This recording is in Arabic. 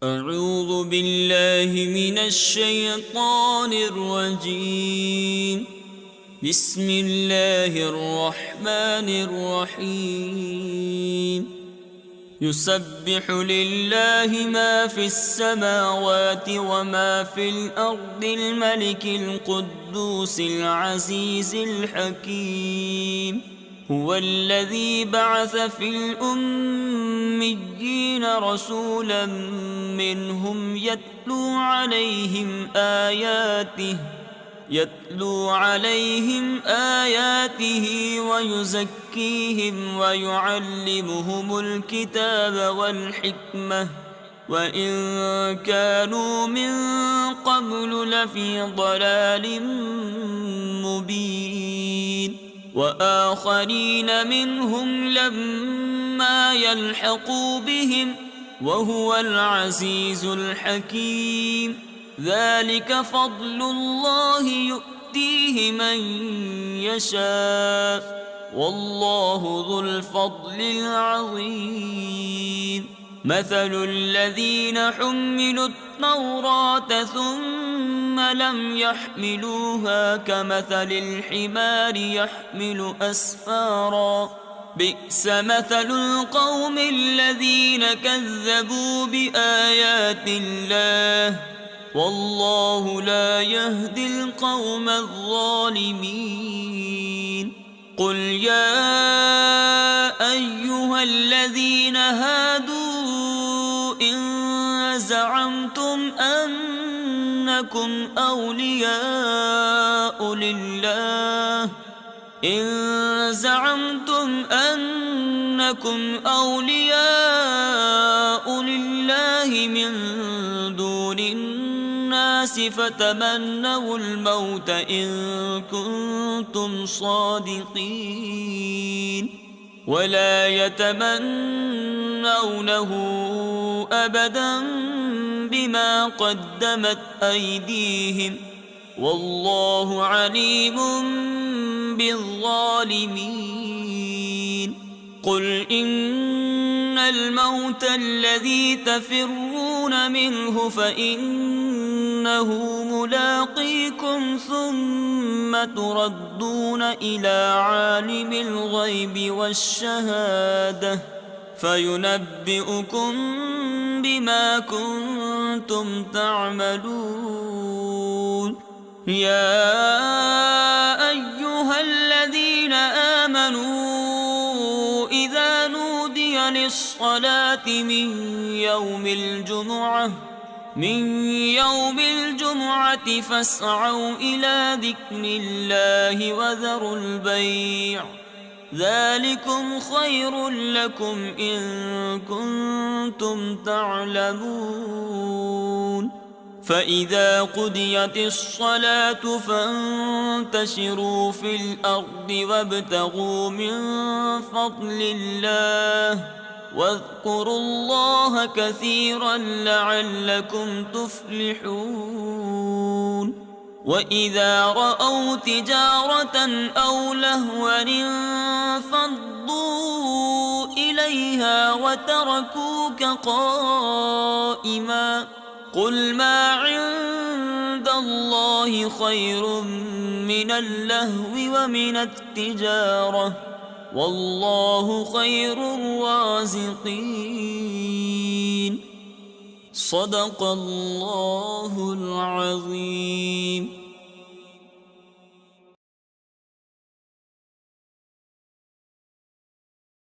أعوذ بالله من الشيطان الرجيم. بسم الله الرحمن الرحيم. يسبح لله ما في السماوات وما في الأرض الملك القدوس العزيز الحكيم. هو الذي بعث في الأميين رسولا منهم يتلو عليهم آياته ويزكيهم ويعلمهم الكتاب والحكمة وإن كانوا من قبل لفي ضلال مبين. وآخرين منهم لما يلحقوا بهم وهو العزيز الحكيم. ذلك فضل الله يؤتيه من يشاء والله ذو الفضل العظيم. مثل الذين حملوا التوراة ثم لم يحملوها كمثل الحمار يحمل أسفارا بئس مثل القوم الذين كذبوا بآيات الله والله لا يهدي القوم الظالمين. قل يا أيها الذين هادوا إن زعمتم أنكم أولياء لله من دون الناس فتمنوا الموت إن كنتم صادقين ولا يتمنونه أبدا بما قدمت أيديهم والله عليم بالظالمين. قل إن الموت الذي تفرون منه فإنه ملاقيكم ثم تردون إلى عالم الغيب والشهادة فينبئكم بما كنتم تعملون. يا أيها الذين آمنوا إذا نودي للصلاة من يوم الجمعة فاسعوا إلى ذكر الله وذروا البيع ذلكم خير لكم إن كنتم تعلمون. فإذا قضيت الصلاة فانتشروا في الأرض وابتغوا من فضل الله واذكروا الله كثيرا لعلكم تفلحون. وإذا رأوا تجارة أو لهوا انفضوا إليها وتركوك قائما قل ما عند الله خير من اللهو ومن التجارة والله خير الرازقين. صدق الله العظيم.